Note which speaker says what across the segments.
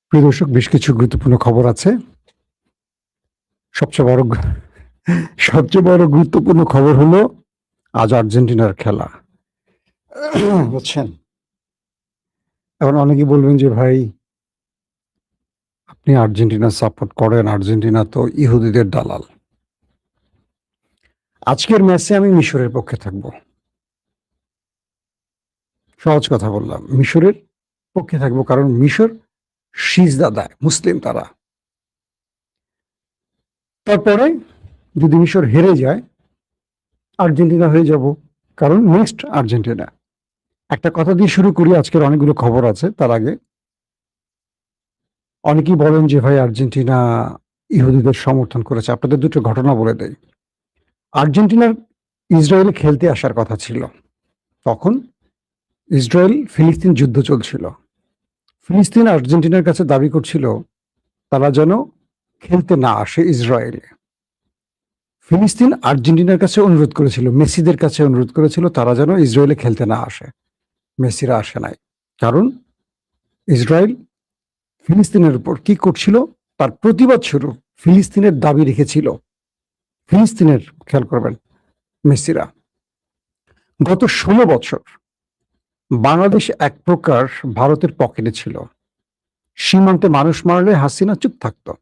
Speaker 1: প্রিয় দর্শক, বেশ কিছু গুরুত্বপূর্ণ খবর আছে। সবচেয়ে বড় সবচেয়ে বড় গুরুত্বপূর্ণ খবর হলো আজ আর্জেন্টিনার খেলা। বুঝছেন? এখন অনেকেই বলবেন যে, "ভাই, আপনি আর্জেন্টিনা সাপোর্ট করেন। আর্জেন্টিনা তো ইহুদিদের দালাল।" আজকের ম্যাচে আমি মিশরের পক্ষে থাকব। সহজ কথা বললাম। মিশরের পক্ষে থাকব, কারণ মিশর সিজদা দেয়, মুসলিম তারা। তারপরে যদি মিশর হেরে যায়, আর্জেন্টিনা হয়ে যাব, কারণ নেক্সট আর্জেন্টিনা। একটা কথা দিয়ে শুরু করি, আজকের অনেকগুলো খবর আছে। তার আগে অনেকেই বলেন যে, ভাই, আর্জেন্টিনা ইহুদিদের সমর্থন করেছে। আপনাদের দুটো ঘটনা বলে দেই। আর্জেন্টিনার ইসরায়েলে খেলতে আসার কথা ছিল। তখন ইসরায়েল ফিলিস্তিন যুদ্ধ চলছিল। ফিলিস্তিন আর্জেন্টিনার কাছে দাবি করছিল তারা যেন খেলতে না আসে ইসরায়েলে। ফিলিস্তিন আর্জেন্টিনার কাছে অনুরোধ করেছিল, মেসিদের কাছে অনুরোধ করেছিল তারা যেন ইসরায়েলে খেলতে না আসে। মেসিরা আসে নাই। কারণ ইসরায়েল ফিলিস্তিনের উপর কি করছিল, তার প্রতিবাদ স্বরূপ ফিলিস্তিনের দাবি রেখেছিল। ফিলিস্তিনের, খেয়াল করবেন, মেসিরা গত ১৬ বছর বাংলাদেশ এক প্রকার ভারতের পকেটে ছিল। সীমান্তে মানুষ মারলে হাসিনা চুপ থাকতো।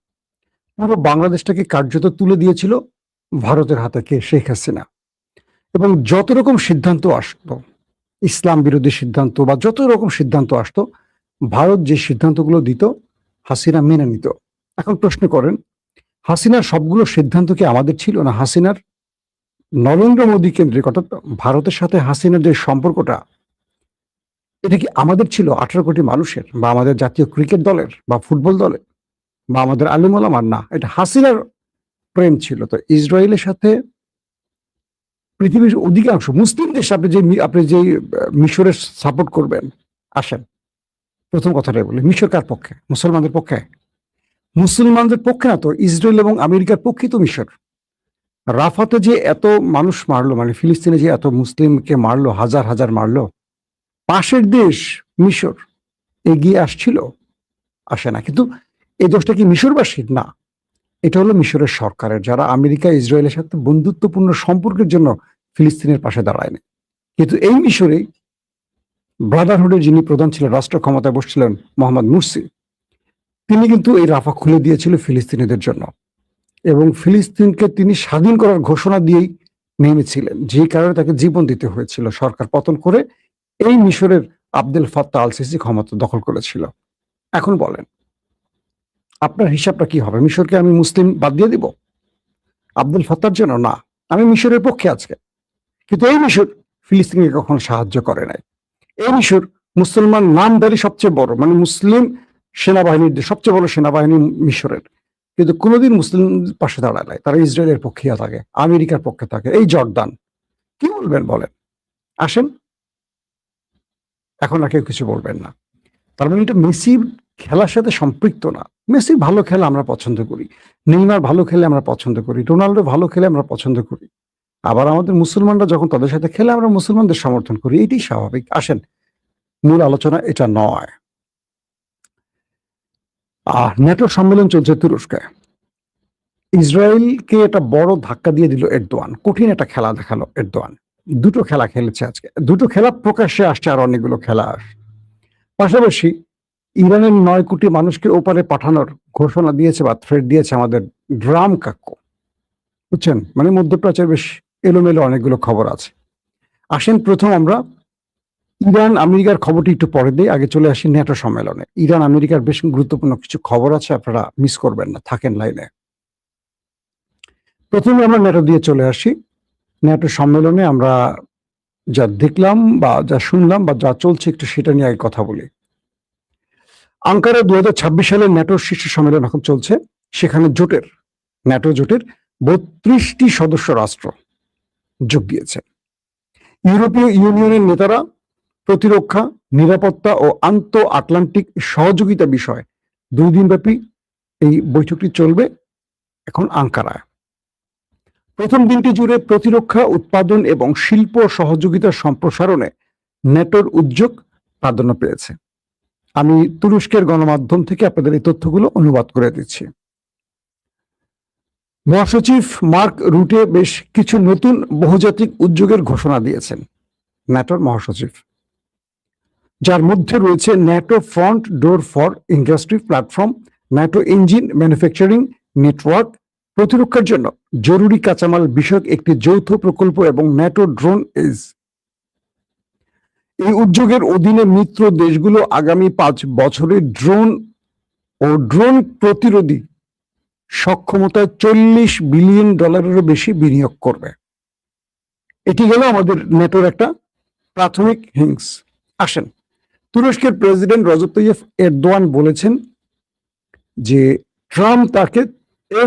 Speaker 1: পুরো বাংলাদেশটাকে কার্যত তুলে দিয়েছিল ভারতের হাতে কে, শেখ হাসিনা। এবং যত রকম সিদ্ধান্ত আসতো, ইসলাম বিরোধী সিদ্ধান্ত বা যত রকম সিদ্ধান্ত আসতো, ভারত যে সিদ্ধান্তগুলো দিত হাসিনা মেনে নিত। এখন প্রশ্ন করেন, হাসিনার সবগুলো সিদ্ধান্ত কি আমাদের ছিল, না হাসিনার নরেন্দ্র মোদী কেন্দ্রিক, অর্থাৎ ভারতের সাথে হাসিনার যে সম্পর্কটা, এটা কি আমাদের ছিল ১৮ কোটি মানুষের, বা আমাদের জাতীয় ক্রিকেট দলের বা ফুটবল দলের, বা আমাদের আলেম ওলামার? না, এটা হাসিনার প্রেম ছিল। তো ইসরায়েলের সাথে পৃথিবীর অধিকাংশ মুসলিম দেশ, আপনি যে মিশরের সাপোর্ট করবেন, আসেন প্রথম কথাটাই বলি, মিশর কার পক্ষে? মুসলমানদের পক্ষে? মুসলমানদের পক্ষে না তো, ইসরায়েল এবং আমেরিকার পক্ষেই তো মিশর। রাফাতে যে এত মানুষ মারলো, মানে ফিলিস্তিনে যে এত মুসলিমকে মারলো, হাজার হাজার মারলো, পাশের দেশ মিশর এগিয়ে আসছিল? আসে না। কিন্তু এই দোষটা কি মিশরবাসীর? না, এটা হলো মিশরের সরকারের, যারা আমেরিকা ইসরায়েলের সাথে বন্ধুত্বপূর্ণ সম্পর্কের জন্য ফিলিস্তিনের পাশে দাঁড়ায়নি। কিন্তু এই মিশরেই ব্রাদারহুডের যিনি প্রধান ছিলেন, রাষ্ট্র ক্ষমতায় বসছিলেন মোহাম্মদ মুরসি, তিনি কিন্তু এই রাফা খুলে দিয়েছিল ফিলিস্তিনিদের জন্য, এবং ফিলিস্তিনকে তিনি স্বাধীন করার ঘোষণা দিয়েই নেমেছিলেন, যে কারণে তাকে জীবন দিতে হয়েছিল। সরকার পতন করে এই মিশরের আব্দুল ফাত্তাহ আল সিসি ক্ষমতা দখল করেছিল। এখন বলেন, আপনার হিসাবটা কি হবে? মিশরকে আমি মুসলিম বাদ দিয়ে দিব আব্দুল ফাত্তার জন্য? না, আমি মিশরের পক্ষে আজকে। কিন্তু এই মিশর ফিলিস্তিনকে কখনো সাহায্য করে নাই। এই মিশর মুসলমান নামধারী সবচেয়ে বড়, মানে মুসলিম সেনাবাহিনীর সবচেয়ে বড় সেনাবাহিনী মিশরের, কিন্তু কোনোদিন মুসলিম পাশে দাঁড়ায় নাই। তারা ইসরায়েলের পক্ষে থাকে, আমেরিকার পক্ষে থাকে। এই জর্দান, কি বলবেন বলেন? আসেন, এখন আর কেউ কিছু বলবেন না। তার মানে এটা মেসির খেলার সাথে সম্পৃক্ত না। মেসি ভালো খেলা আমরা পছন্দ করি, নেইমার ভালো খেলে আমরা পছন্দ করি, রোনাল্ডো ভালো খেলে আমরা পছন্দ করি। আবার আমাদের মুসলমানরা যখন তাদের সাথে খেলে, আমরা মুসলমানদের সমর্থন করি। এটাই স্বাভাবিক। আসেন, মূল আলোচনা এটা নয়। ন্যাটো সম্মেলন চলছে তুরস্কে। ইসরায়েলকে একটা বড় ধাক্কা দিয়ে দিল এরদোয়ান। কঠিন একটা খেলা দেখালো এরদোয়ান। দুটো খেলা খেলেছে আজকে। দুটো খেলা প্রকাশ্যে আসছে, আর অনেকগুলো খেলা পাশাপাশি ইরানের ৯ কোটি মানুষকে ওপারে পাঠানোর ঘোষণা দিয়েছে বা থ্রেট দিয়েছে আমাদের ড্রাম কাক্কু। বুঝছেন? মানে মধ্যপ্রাচ্যের বেশ এলোমেলো অনেকগুলো খবর আছে। আসেন, প্রথম আমরা ইরান আমেরিকার খবরটি একটু পরে দেই, আগে চলে আসি ন্যাটো সম্মেলনে। ইরান আমেরিকার বেশ গুরুত্বপূর্ণ কিছু খবর আছে, আপনারা মিস করবেন না, থাকেন লাইনে। প্রথমে আমরা ন্যাটো দিয়ে চলে আসি। ন্যাটো সম্মেলনে আমরা যা দেখলাম বা যা শুনলাম বা যা চলছে, একটু সেটা নিয়ে আগে কথা বলি। আঙ্কারা ২০২৬ সালের ন্যাটোর শীর্ষ সম্মেলন এখন চলছে। সেখানে ন্যাটো জোটের ৩২টি সদস্য রাষ্ট্র যোগ দিয়েছে। ইউরোপীয় ইউনিয়নের নেতারা প্রতিরক্ষা, নিরাপত্তা ও আন্তঃ-আটলান্টিক সহযোগিতা বিষয়ে ২ দিনব্যাপী এই বৈঠকটি চলবে এখন আঙ্কারায়। প্রথম দিনটি জুড়ে প্রতিরক্ষা উৎপাদন এবং শিল্প সহযোগিতার সম্প্রসারণে ন্যাটোর উদ্যোগ প্রাধান্য পেয়েছে। আমি তুরস্কের গণমাধ্যম থেকে আপনাদের এই তথ্যগুলো অনুবাদ করে দিচ্ছি। মহাসচিব মার্ক রুটে বেশ কিছু নতুন বহুজাতিক উদ্যোগের ঘোষণা দিয়েছেন, ন্যাটোর মহাসচিব, যার মধ্যে রয়েছে NATO front door for industry platform, NATO engine manufacturing network, প্রতিরক্ষার জন্য জরুরি কাঁচামাল বিষয়ক একটি যৌথ প্রকল্প এবং ন্যাটো ড্রোন এজ। এই উদ্যোগের অধীনে মিত্র দেশগুলো আগামী 5 বছরে ড্রোন ও ড্রোন প্রতিরোধী সক্ষমতায় $40 বিলিয়ন বেশি বিনিয়োগ করবে। এটি গেল আমাদের ন্যাটোর একটা প্রাথমিক হিংস। আসেন, তুরস্কের প্রেসিডেন্ট রজব তাইয়্যিপ এরদোয়ান বলেছেন যে ট্রাম্প তাকে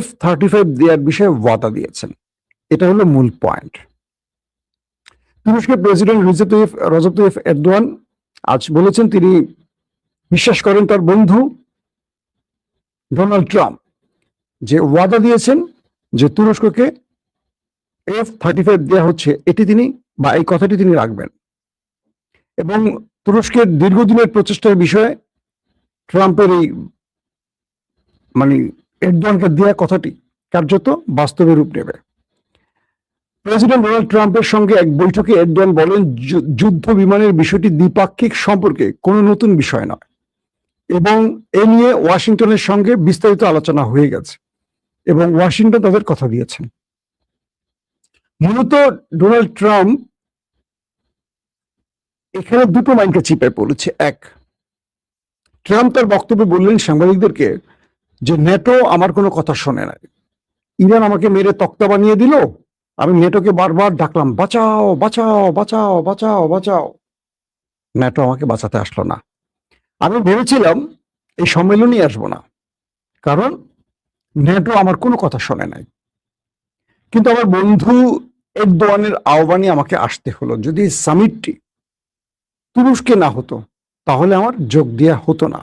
Speaker 1: F-35 দেওয়ার বিষয়ে ওয়াদা দিয়েছেন। এটা হলো মূল পয়েন্ট। তুরস্কের প্রেসিডেন্ট রজব তাইয়্যিপ এরদোয়ান আজ বলেছেন তিনি বিশ্বাস করেন তার বন্ধু ডোনাল্ড ট্রাম্প যে ওয়াদা দিয়েছেন যে তুরস্ককে F-35 দেওয়া হচ্ছে, এটি তিনি বা এই কথাটি তিনি রাখবেন। এবং তুরস্কের দীর্ঘদিনের প্রচেষ্টার বিষয়ে ট্রাম্পের এই এরদোয়ানকে দেওয়া কথাটি কার্যত বাস্তবে রূপ নেবে। প্রেসিডেন্ট ডোনাল্ড ট্রাম্পের সঙ্গে এক বৈঠকে এরদোয়ান বলেন যুদ্ধ বিমানের বিষয়টি দ্বিপাক্ষিক সম্পর্কে কোনো নতুন বিষয় নয় এবং এ নিয়ে ওয়াশিংটনের সঙ্গে বিস্তারিত আলোচনা হয়ে গেছে এবং ওয়াশিংটন তাদের কথা দিয়েছেন। মূলত ডোনাল্ড ট্রাম্প এখানে দুটো মাইনকে চিপে পড়েছে। এক, ট্রাম্প তার বক্তব্যে বললেন সাংবাদিকদেরকে যে ন্যাটো আমার কোনো কথা শোনে নাই, ইরান আমাকে মেরে তক্তা বানিয়ে দিল, আমি ন্যাটোকে বারবার ডাকলাম বাঁচাও বাঁচাও বাঁচাও বাঁচাও বাঁচাও, ন্যাটো আমাকে বাঁচাতে আসলো না। আমি ভেবেছিলাম এই সম্মেলনই আসবো না, কারণ ন্যাটো আমার কোনো কথা শোনে নাই। কিন্তু আমার বন্ধু এরদোয়ানের আহ্বানে আমাকে আসতে হলো। যদি সামিটটি তুরস্কে না হতো তাহলে আমার যোগ দেওয়া হতো না।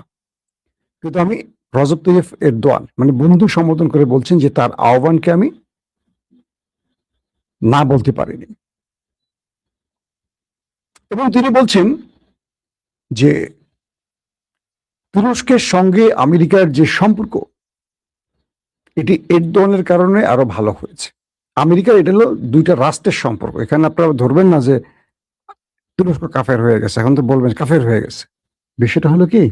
Speaker 1: কিন্তু আমি রজব তাইয়্যিপ এরদোয়ান বন্ধু সম্বোধন করে বলছেন যে তার আহ্বানকে আমি না বলতে পারিনি। এবং তিনি বলছেন যে তুরস্কের সঙ্গে আমেরিকার যে সম্পর্ক এটি এরদোয়ানের কারণে আরো ভালো হয়েছে। আমেরিকার এটা হলো দুইটা রাষ্ট্রের সম্পর্ক। এখানে আপনারা ধরবেন না যে তুরস্ক কাফের হয়ে গেছে, এখন তো বলবেন কাফের হয়ে গেছে। বিষয়টা হলো কি,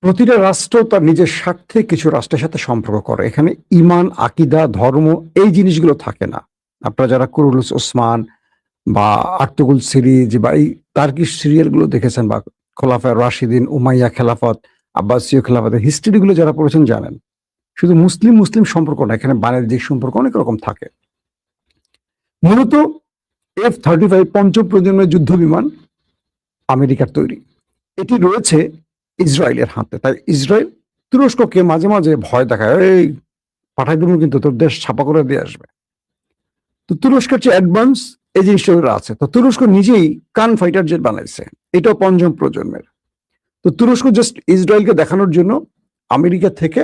Speaker 1: প্রতিটা রাষ্ট্র তার নিজের স্বার্থে কিছু রাষ্ট্রের সাথে সম্পর্ক করে। এখানে ইমান, আকিদা, ধর্ম এই জিনিসগুলো থাকে না। আপনারা যারা কুরুলুস ওসমান বা আর্তুগুল সিরিজ বা এই টার্কিশ সিরিয়ালগুলো দেখেছেন বা খোলাফায়ে রাশিদিন, উমাইয়া খেলাফত, আব্বাসীয় খেলাফতের হিস্ট্রিগুলো যারা পড়েছেন জানেন, শুধু মুসলিম মুসলিম সম্পর্ক না, এখানে বাণিজ্যিক সম্পর্ক অনেক রকম থাকে। মূলত F-35 পঞ্চম প্রজন্মের যুদ্ধ বিমান আমেরিকার তৈরি, এটি রয়েছে ইসরায়েলের হাতে। তাই ইসরায়েল তুরস্ককে মাঝে মাঝে ভয় দেখায়, এই পাঠাই দেবো কিন্তু তোর দেশ ছাপা করে দিয়ে আসবে। তো তুরস্কের যে অ্যাডভান্স এই জিনিসটা আছে। তো তুরস্ক নিজেই কান ফাইটার জেট বানাইছে, এটাও পঞ্চম প্রজন্মের। তো তুরস্ক জাস্ট ইসরায়েলকে দেখানোর জন্য আমেরিকা থেকে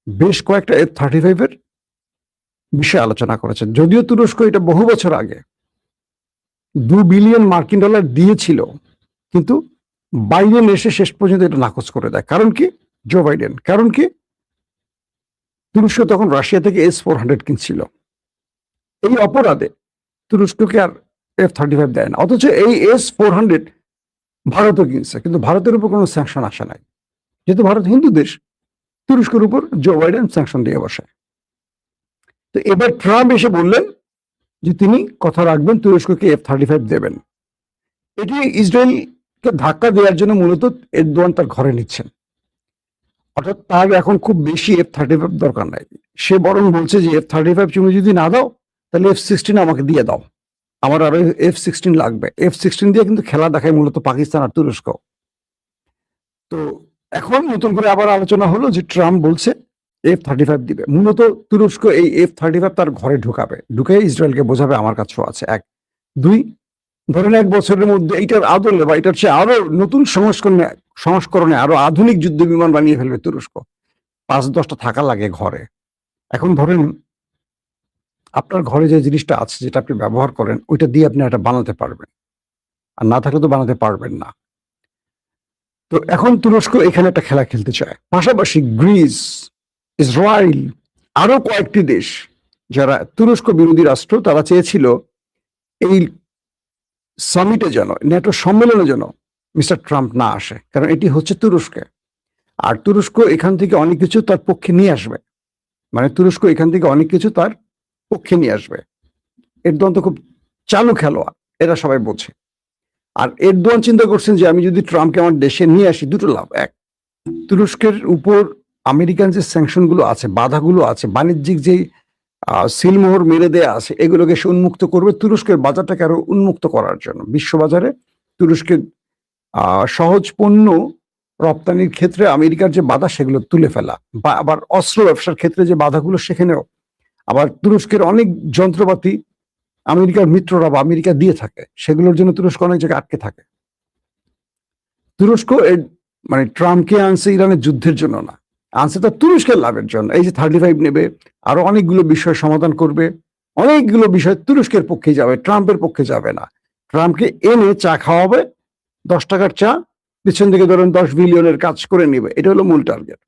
Speaker 1: বেশ কয়েকটা F-35 এর বিষয়ে আলোচনা করেছে। যদিও তুরস্ক এটা বহু বছর আগে $2 বিলিয়ন দিয়েছিল, কিন্তু বাইডেন এসে শেষ পর্যন্ত এটা নাকচ করে দেয়। কারণ কি? Joe Biden. কারণ কি? তুরস্ক তখন রাশিয়া থেকে S-400 কিনছিল। এই অপরাধে তুরস্ককে আর F-35 দেয় না। অথচ এই S-400 ভারতও কিনছে, কিন্তু ভারতের উপর কোনো স্যাংশন আসে নাই। যেহেতু ভারত হিন্দু দেশ, তুরস্কের উপর জো বাইডেন স্যাংশন দিয়ে বসে। তো এবার ট্রাম্প এসে বললেন যে তিনি কথা রাখবেন, তুরস্ককে F-35 দেবেন। এটি ইসরায়েলকে ধাক্কা দেওয়ার জন্য মূলত এরদোয়ান তার ঘরে নিচ্ছেন। অর্থাৎ তার এখন খুব বেশি F-35 দরকার নাই। সে বরং বলছে যে F-35 তুমি যদি না দাও তাহলে F-16 আমাকে দিয়ে দাও, আমার আরো F-16 লাগবে। F-16 দিয়ে কিন্তু খেলা দেখায় মূলত পাকিস্তান আর তুরস্ক। তো এখন নতুন করে আবার আলোচনা হলো যে ট্রাম্প বলছে F-35 দিবে। মূলত তুরস্ক এই F-35 তার ঘরে ঢুকে ইসরায়েলকে বোঝাবে আমার কাছেও আছে। এক, দুই, ধরেন 1 বছরের মধ্যে এইটার আদলে বা এটার চেয়ে আরো নতুন সংস্করণে আরো আধুনিক যুদ্ধ বিমান বানিয়ে ফেলবে তুরস্ক। 5-10টা থাকা লাগে ঘরে। এখন ধরেন আপনার ঘরে যে জিনিসটা আছে, যেটা আপনি ব্যবহার করেন, ওইটা দিয়ে আপনি এটা বানাতে পারবেন, আর না থাকলে তো বানাতে পারবেন না। তো এখন তুরস্ক এখানে একটা খেলা খেলতে চায়, পাশাপাশি গ্রিস, ইসরায়েল, আরো কয়েকটি দেশ যারা তুরস্ক বিরোধী রাষ্ট্র, তারা চেয়েছিল এই সামিটে যেন, ন্যাটো সম্মেলনে যেন মিস্টার ট্রাম্প না আসে, কারণ এটি হচ্ছে তুরস্কে। আর তুরস্ক এখান থেকে অনেক কিছু তার পক্ষে নিয়ে আসবে, মানে তুরস্ক এখান থেকে অনেক কিছু তার পক্ষে নিয়ে আসবে। এরদোয়ান তো খুব চালু খেলোয়াড়, এরা সবাই বোঝে। আর এরদোয়ান চিন্তা করছেন যে আমি যদি ট্রাম্পকে আমার দেশে নিয়ে আসি, দুটো লাভ। এক, তুরস্কের উপর আমেরিকান যে স্যাংশন গুলো আছে, বাধাগুলো আছে, বাণিজ্যিক যে সিলমোহর মেরে দেয়া আছে, এগুলোকে সে উন্মুক্ত করবে তুরস্কের বাজারটাকে আরো উন্মুক্ত করার জন্য। বিশ্ববাজারে তুরস্কের সহজ পণ্য রপ্তানির ক্ষেত্রে আমেরিকার যে বাধা, সেগুলো তুলে ফেলা, বা আবার অস্ত্র ব্যবসার ক্ষেত্রে যে বাধাগুলো, সেখানেও আবার তুরস্কের অনেক যন্ত্রপাতি আমেরিকার মিত্ররা বা আমেরিকা দিয়ে থাকে, সেগুলোর জন্য তুরস্ক অনেক জায়গায় আটকে থাকে। তুরস্ক মানে ট্রাম্পকে আনছে ইরানের যুদ্ধের জন্য না, আনছে তার তুরস্কের লাভের জন্য। এই যে 35 নেবে, আরো অনেকগুলো বিষয় সমাধান করবে, অনেকগুলো বিষয় তুরস্কের পক্ষে যাবে, ট্রাম্পের পক্ষে যাবে না। ট্রাম্পকে এনে চা খাওয়াবে, 10 টাকার চা, পিছন থেকে ধরেন 10 বিলিয়নের কাজ করে নেবে, এটা হলো মূল টার্গেট।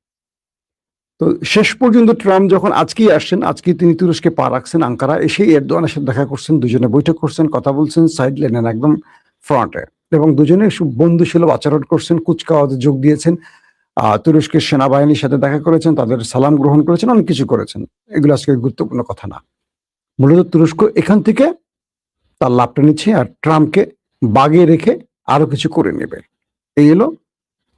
Speaker 1: তো শেষ পর্যন্ত ট্রাম্প যখন আজকেই আসছেন, আজকে তিনি তুরস্কে পা রাখছেন, আঙ্কারা এসেই এরদোয়ানের সাথে দেখা করছেন, দুজনে বৈঠক করছেন, কথা বলছেন সাইড লাইনে একদম ফ্রন্টে, এবং দুজনে বন্ধুসুলভ আচরণ করছেন, কুচকাওয়াজে যোগ দিয়েছেন, তুরস্কের সেনাবাহিনীর সাথে দেখা করেছেন, তাদের সালাম গ্রহণ করেছেন, অনেক কিছু করেছেন। এগুলো আজকে গুরুত্বপূর্ণ কথা না, মূলত তুরস্ক এখান থেকে তার লাভটা নিচ্ছে আর ট্রাম্পকে বাগিয়ে রেখে আরো কিছু করে নেবে, এই এলো।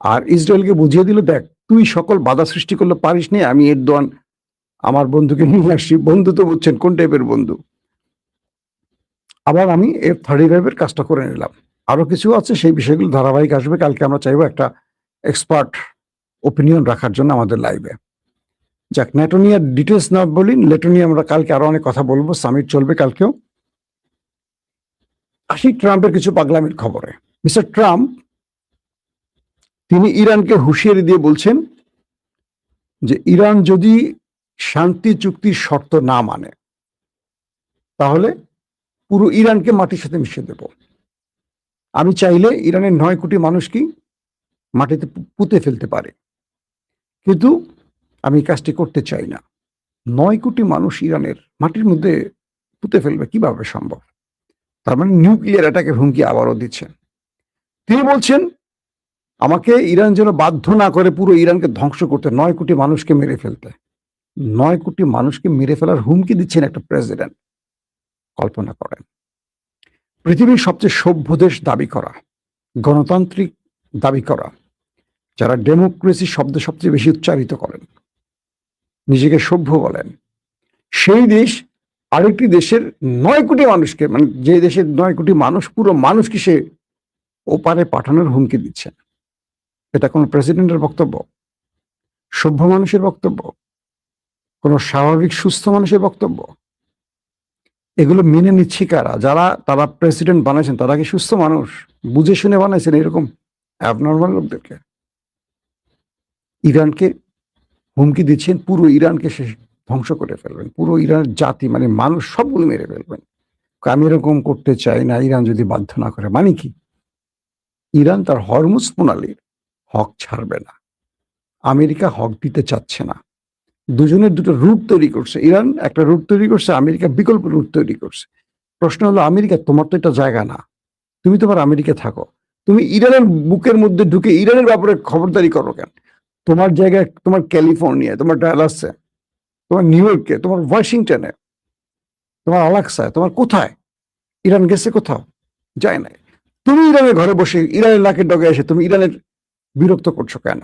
Speaker 1: আর ইসরায়েলকে বুঝিয়ে দিল, দেখ তুই সকল বাধা সৃষ্টি করলে পারিস নি, আমি এরদোয়ান আমার বন্ধুকে নিয়ে আসছি। বন্ধু তো বুঝছেন কোন টাইপের বন্ধু। আবার আমি F-35 কাজটা করে নিলাম। আরো কিছু আছে, সেই বিষয়গুলো ধারাবাহিক আসবে। কালকে আমরা চাইবো একটা এক্সপার্ট ওপিনিয়ন রাখার জন্য আমাদের লাইভে। যাক, ন্যাটো নিয়ে ডিটেলস না বলি, ন্যাটো নিয়ে আমরা কালকে আরো অনেক কথা বলবো, সামিট চলবে কালকেও। আসি ট্রাম্পের কিছু পাগলামির খবরে। মিস্টার ট্রাম্প তিনি ইরানকে হুঁশিয়ারি দিয়ে বলছেন যে ইরান যদি শান্তি চুক্তির শর্ত না মানে, তাহলে পুরো ইরানকে মাটির সাথে মিশিয়ে দেব। আমি চাইলে ইরানের 9 কোটি মানুষকে মাটিতে পুঁতে ফেলতে পারে, কিন্তু আমি কাজটি করতে চাই না। 9 কোটি মানুষ ইরানের মাটির মধ্যে পুঁতে ফেলবে কিভাবে সম্ভব? তার মানে নিউক্লিয়ার অ্যাটাকের হুমকি আবারও দিচ্ছেন। তিনি বলছেন আমাকে ইরান যেন বাধ্য না করে পুরো ইরানকে ধ্বংস করতে, 9 কোটি মানুষকে মেরে ফেলতে। 9 কোটি মানুষকে মেরে ফেলার হুমকি দিচ্ছেন একটা প্রেসিডেন্ট। কল্পনা করেন, পৃথিবীর সবচেয়ে সভ্য দেশ দাবি করা, গণতান্ত্রিক দাবি করা, যারা ডেমোক্রেসি শব্দ সবচেয়ে বেশি উচ্চারিত করেন, নিজেকে সভ্য বলেন, সেই দেশ আরেকটি দেশের 9 কোটি মানুষকে, মানে যে দেশের 9 কোটি মানুষ, পুরো মানুষকে সে ওপারে পাঠানোর হুমকি দিচ্ছেন। এটা কোন প্রেসিডেন্টের বক্তব্য? সভ্য মানুষের বক্তব্য? কোন স্বাভাবিক সুস্থ মানুষের বক্তব্য? এগুলো মেনে নিচ্ছে কারা? যারা তারা প্রেসিডেন্ট বানাইছেন, তারা কি সুস্থ মানুষ? বুঝে শুনে বানাইছেন এরকম অ্যাবনর্মাল লোকদেরকে? ইরানকে হুমকি দিচ্ছেন পুরো ইরানকে সে ধ্বংস করে ফেলবেন, পুরো ইরানের জাতি মানে মানুষ সবগুলো মেরে ফেলবেন। আমি এরকম করতে চাই না, ইরান যদি বাধ্য না করে। মানে কি? ইরান তার হরমুজ প্রণালীর হক ছাড়বে না, আমেরিকা হক দিতে চাচ্ছে না। দুজনের দুটো রুট তৈরি করছে, ইরান একটা রুট তৈরি করছে, আমেরিকা বিকল্প রুট তৈরি করছে। প্রশ্ন হলো, আমেরিকা তোমার তো এটা জায়গা না, তুমি তোমার আমেরিকা থাকো, তুমি ইরানের বুকের মধ্যে ঢুকে ইরানের ব্যাপারে খবরদারি করো কেন? তোমার জায়গায়, তোমার ক্যালিফোর্নিয়ায়, তোমার ডালাসে, তোমার নিউ ইয়র্কে, তোমার ওয়াশিংটনে, তোমার আলাক্সায়, তোমার কোথায় ইরান গেছে? কোথাও যায় নাই। তুমি ইরানের ঘরে বসে ইরানের নাকের ডগে এসে তুমি ইরানের বিরক্ত করছো কেন?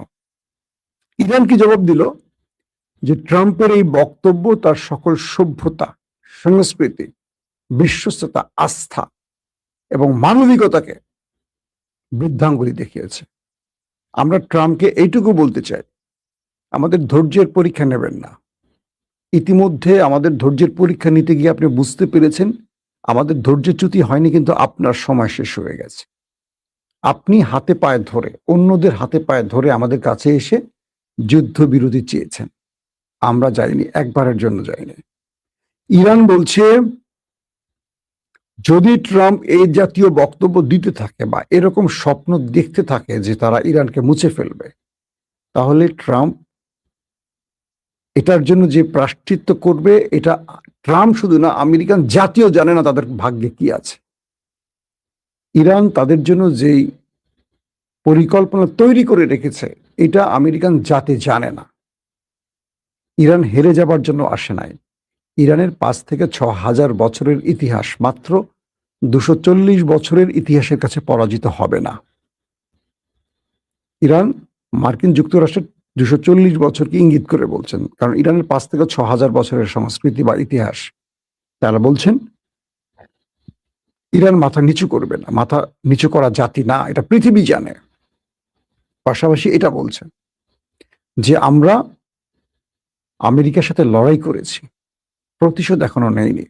Speaker 1: ইরান কি জবাব দিল? যে ট্রাম্পের এই বক্তব্য তার সকল সভ্যতা, সংস্কৃতি, বিশ্বস্ততা, আস্থা এবং মানবিকতাকে বৃদ্ধাঙ্গুলি দেখিয়েছে। আমরা ট্রাম্পকে এইটুকু বলতে চাই, আমাদের ধৈর্যের পরীক্ষা নেবেন না। ইতিমধ্যে আমাদের ধৈর্যের পরীক্ষা নিতে গিয়ে আপনি বুঝতে পেরেছেন আমাদের ধৈর্যচ্যুতি হয়নি, কিন্তু আপনার সময় শেষ হয়ে গেছে। আপনি হাতে পায়ে ধরে, অন্যদের হাতে পায়ে ধরে আমাদের কাছে এসে যুদ্ধবিরতি চেয়েছেন, আমরা যাইনি, একবারের জন্য যাইনি। ইরান বলছে যদি ট্রাম্প এই জাতীয় বক্তব্য দিতে থাকে বা এরকম স্বপ্ন দেখতে থাকে যে তারা ইরানকে মুছে ফেলবে, তাহলে ট্রাম্প এটার জন্য যে প্রায়শ্চিত্ত করবে, এটা ট্রাম্প শুধু না, আমেরিকান জাতীয় জানে না তাদের ভাগ্যে কি আছে। ইরান তাদের জন্য যেই পরিকল্পনা তৈরি করে রেখেছে, এটা আমেরিকান জাতি জানে না। ইরান হেরে যাবার জন্য আসে নাই। ইরানের 5 থেকে 6,000 বছরের ইতিহাস মাত্র 240 বছরের ইতিহাসের কাছে পরাজিত হবে না। ইরান মার্কিন যুক্তরাষ্ট্রের 240 বছরকে ইঙ্গিত করে বলছেন, কারণ ইরানের 5 থেকে 6,000 বছরের সংস্কৃতি বা ইতিহাস। তারা বলছেন ইরান মাথা নিচু করবে না, মাথা নিচু করা জাতি না, এটা পৃথিবী জানে। পাশাপাশি এটা বলছেন যে আমরা আমেরিকার সাথে লড়াই করেছি, প্রতিশোধ এখনো নেইনি।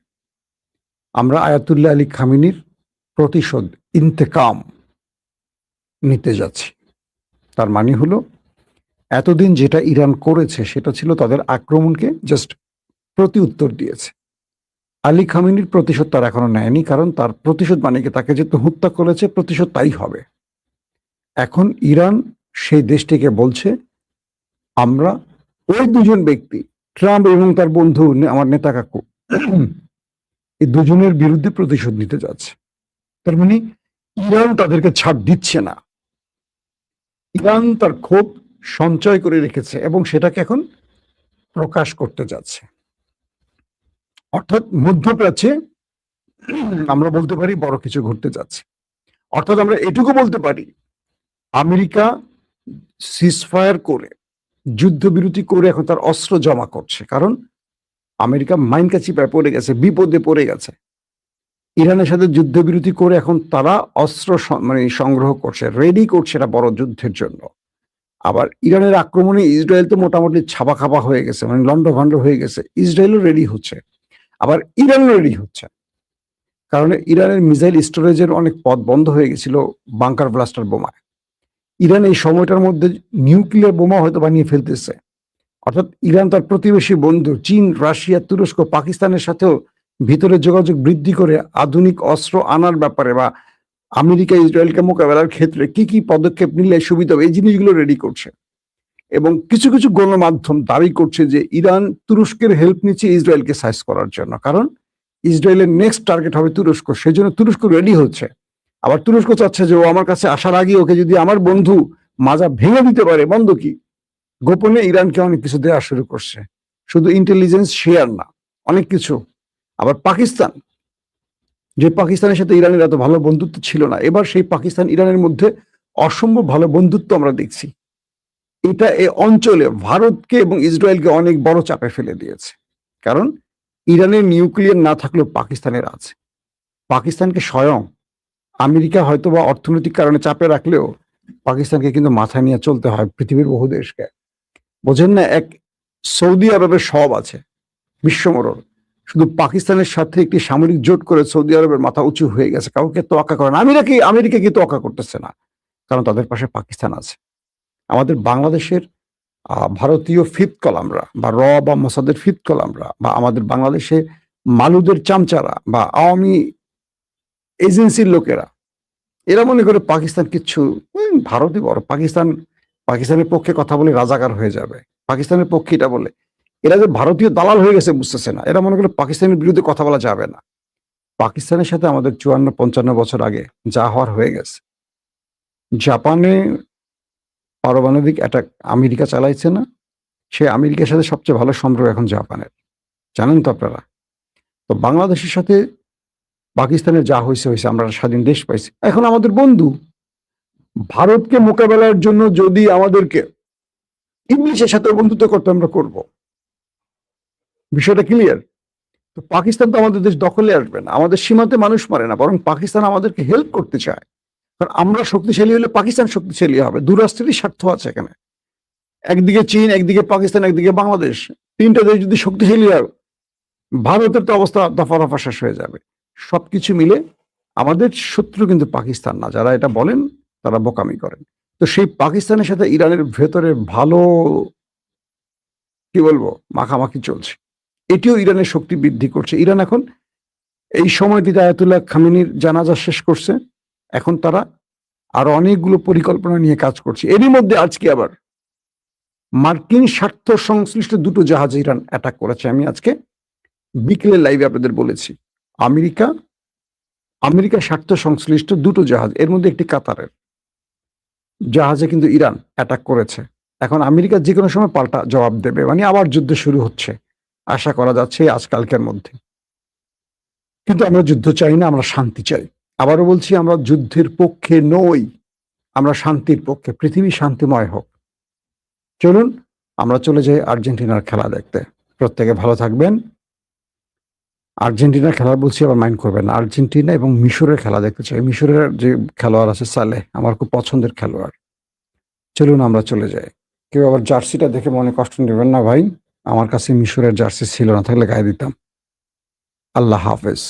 Speaker 1: আমরা আয়াতুল্লাহ আলী খামেনির প্রতিশোধ, ইন্তেকাম নিতে যাচ্ছি। তার মানে হলো এতদিন যেটা ইরান করেছে সেটা ছিল তাদের আক্রমণকে জাস্ট প্রতি উত্তর দিয়েছে। আলী খামেনির প্রতিশোধ তার এখনো নেয়নি, কারণ তার প্রতিশোধ মানে কি, তাকে যেহেতু হত্যা করেছে প্রতিশোধ তাই হবে। এখন ইরান সেই দেশটিকে বলছে আমরা ওই দুজন ব্যক্তি, ট্রাম্প এবং তার বন্ধু আমার নেতা কাকু, এই দুজনের বিরুদ্ধে প্রতিশোধ নিতে যাচ্ছে। তার মানে ইরান তাদেরকে ছাড় দিচ্ছে না। ইরান তার ক্ষোভ সঞ্চয় করে রেখেছে এবং সেটাকে এখন প্রকাশ করতে যাচ্ছে। অর্থাৎ মধ্যপ্রাচ্যে আমরা বলতে পারি বড় কিছু ঘটতে যাচ্ছে। অর্থাৎ আমরা এটুকু বলতে পারি, আমেরিকা সিজফায়ার করে, যুদ্ধবিরতি করে এখন তার অস্ত্র জমা করছে, কারণ আমেরিকা মাইনকা চিপায় পড়ে গেছে, বিপদে পড়ে গেছে। ইরানের সাথে যুদ্ধবিরতি করে এখন তারা অস্ত্র মানে সংগ্রহ করছে, রেডি করছে এটা বড় যুদ্ধের জন্য। আবার ইরানের আক্রমণে ইসরায়েল তো মোটামুটি ছাপা খাপা হয়ে গেছে, মানে লন্ডভন্ড হয়ে গেছে। ইসরায়েলও রেডি হচ্ছে, আবার ইরানও রেডি হচ্ছে, কারণ ইরানের মিসাইল স্টোরেজের অনেক পথ বন্ধ হয়ে গেছিল বাংকার ব্লাস্টার বোমায়। ইরান এই সময়টার মধ্যে নিউক্লিয়ার বোমা হয়তো বানিয়ে ফেলতেছে। অর্থাৎ ইরান তার প্রতিবেশী বন্ধু চীন, রাশিয়া, তুরস্ক, পাকিস্তানের সাথেও ভিতরে যোগাযোগ বৃদ্ধি করে আধুনিক অস্ত্র আনার ব্যাপারে বা আমেরিকা ইসরায়েলকে মোকাবেলার ক্ষেত্রে কি কি পদক্ষেপ নিলে সুবিধা হবে, এই জিনিসগুলো রেডি করছে। এবং কিছু কিছু গণমাধ্যম দাবি করছে যে ইরান তুরস্কের হেল্প নিচ্ছে ইসরায়েলকে সাইজ করার জন্য, কারণ ইসরায়েলের নেক্সট টার্গেট হবে তুরস্ক, সেই জন্য তুরস্ক রেডি হচ্ছে। আবার তুরস্ক চাচ্ছে যে ও আমার কাছে আসার আগে ওকে যদি আমার বন্ধু মাজা ভেঙে দিতে পারে, বন্ধ কি, গোপনে ইরানকে অনেক কিছু দেওয়া শুরু করছে, শুধু ইন্টেলিজেন্স শেয়ার না, অনেক কিছু। আবার পাকিস্তান, যে পাকিস্তানের সাথে ইরানের এত ভালো বন্ধুত্ব ছিল না, এবার সেই পাকিস্তান ইরানের মধ্যে অসম্ভব ভালো বন্ধুত্ব আমরা দেখছি। এটা এই অঞ্চলে ভারতকে এবং ইসরায়েলকে অনেক বড় চাপে ফেলে দিয়েছে, কারণ ইরানের নিউক্লিয়ার না থাকলেও পাকিস্তানের আছে। পাকিস্তানকে স্বয়ং আমেরিকা হয়তো বা অর্থনৈতিক কারণে চাপে রাখলেও পাকিস্তানকে কিন্তু মাথায় নিয়ে চলতে হয় পৃথিবীর বহু দেশকে। বোঝেন না, এক সৌদি আরবের সব আছে বিশ্বমরণ, শুধু পাকিস্তানের সাথে একটি সামরিক জোট করে সৌদি আরবের মাথা উঁচু হয়ে গেছে, কাউকে তোয়াক্কা করে না। আমেরিকা কি তোয়াক্কা করতেছে না, কারণ তাদের পাশে পাকিস্তান আছে। আমাদের বাংলাদেশের ভারতীয় ফিফথ কলামরা বা বা মোসাদের ফিফথ কলামরা, বা আমাদের বাংলাদেশে মালুদের চামচারা বা আওয়ামী এজেন্সির লোকেরা, এরা মনে করে পাকিস্তান কিচ্ছু, ভারতই বড়, পাকিস্তানের পক্ষে কথা বলে রাজাকার হয়ে যাবে, পাকিস্তানের পক্ষে এটা বলে। এরা যে ভারতীয় দালাল হয়ে গেছে বুঝতেছে না, এরা মনে করে পাকিস্তানের বিরুদ্ধে কথা বলা যাবে না। পাকিস্তানের সাথে আমাদের 54-55 বছর আগে যা হওয়ার হয়ে গেছে। জাপানে পারমাণবিক অ্যাটাক আমেরিকা চালাইছে না, সে আমেরিকার সাথে সবচেয়ে ভালো সম্পর্ক এখন জাপানের, জানেন তো আপনারা। তো বাংলাদেশের সাথে পাকিস্তানের যা হয়েছে হয়েছে, আমরা স্বাধীন দেশ পাইছি, এখন আমাদের বন্ধু। ভারতকে মোকাবেলার জন্য যদি আমাদেরকে ইংলিশের সাথে বন্ধুত্ব করতে, আমরা করব। বিষয়টা ক্লিয়ার? তো পাকিস্তান তো আমাদের দেশ দখলে আসবে না, আমাদের সীমান্তে মানুষ মারে না, বরং পাকিস্তান আমাদেরকে হেল্প করতে চায়। কারণ আমরা শক্তিশালী হলে পাকিস্তান শক্তিশালী হবে, দু রাষ্ট্রেরই স্বার্থ আছে এখানে। একদিকে চীন, একদিকে পাকিস্তান, একদিকে বাংলাদেশ, তিনটা দেশ যদি শক্তিশালী হয়, ভারতের তো অবস্থা দফা রফা শেষ হয়ে যাবে। সবকিছু মিলে আমাদের শত্রু কিন্তু পাকিস্তান না, যারা এটা বলেন তারা বোকামি করেন। তো সেই পাকিস্তানের সাথে ইরানের ভেতরে ভালো কি বলবো মাখামাখি চলছে, এটিও ইরানের শক্তি বৃদ্ধি করছে। ইরান এখন এই সময়টিতে আয়াতুল্লাহ খামেনির জানাজা শেষ করছে। এখন তারা আরো অনেকগুলো পরিকল্পনা নিয়ে কাজ করছে। এরই মধ্যে আজকে আবার মার্কিন স্বার্থ সংশ্লিষ্ট দুটো জাহাজ ইরান অ্যাটাক করেছে। আমি আজকে বিকেলের লাইভে আপনাদের বলেছি, আমেরিকা স্বার্থ সংশ্লিষ্ট দুটো জাহাজ, এর মধ্যে একটি কাতারের জাহাজে কিন্তু ইরান অ্যাটাক করেছে। এখন আমেরিকা যে কোনো সময় পাল্টা জবাব দেবে, মানে আবার যুদ্ধ শুরু হচ্ছে আশা করা যাচ্ছে আজকালকের মধ্যে। কিন্তু আমরা যুদ্ধ চাই না, আমরা শান্তি চাই। আবারও বলছি, আমরা যুদ্ধের পক্ষে নই, আমরা শান্তির পক্ষে। পৃথিবী শান্তিময় হোক। চলুন আমরা চলে যাই আর্জেন্টিনার খেলা দেখতে। প্রত্যেকে ভালো থাকবেন। আর্জেন্টিনার খেলা বলছি, আবার মাইন্ড করবেন না। আর্জেন্টিনা এবং মিশরের খেলা দেখতে চাই। মিশরের যে খেলোয়াড় আছে সালেহ, আমার খুব পছন্দের খেলোয়াড়। চলুন আমরা চলে যাই। কেউ আবার জার্সিটা দেখে মনে কষ্ট নেবেন না ভাই, আমার কাছে মিশরের জার্সি ছিল, না থাকলে গায়ে দিতাম। আল্লাহ হাফেজ।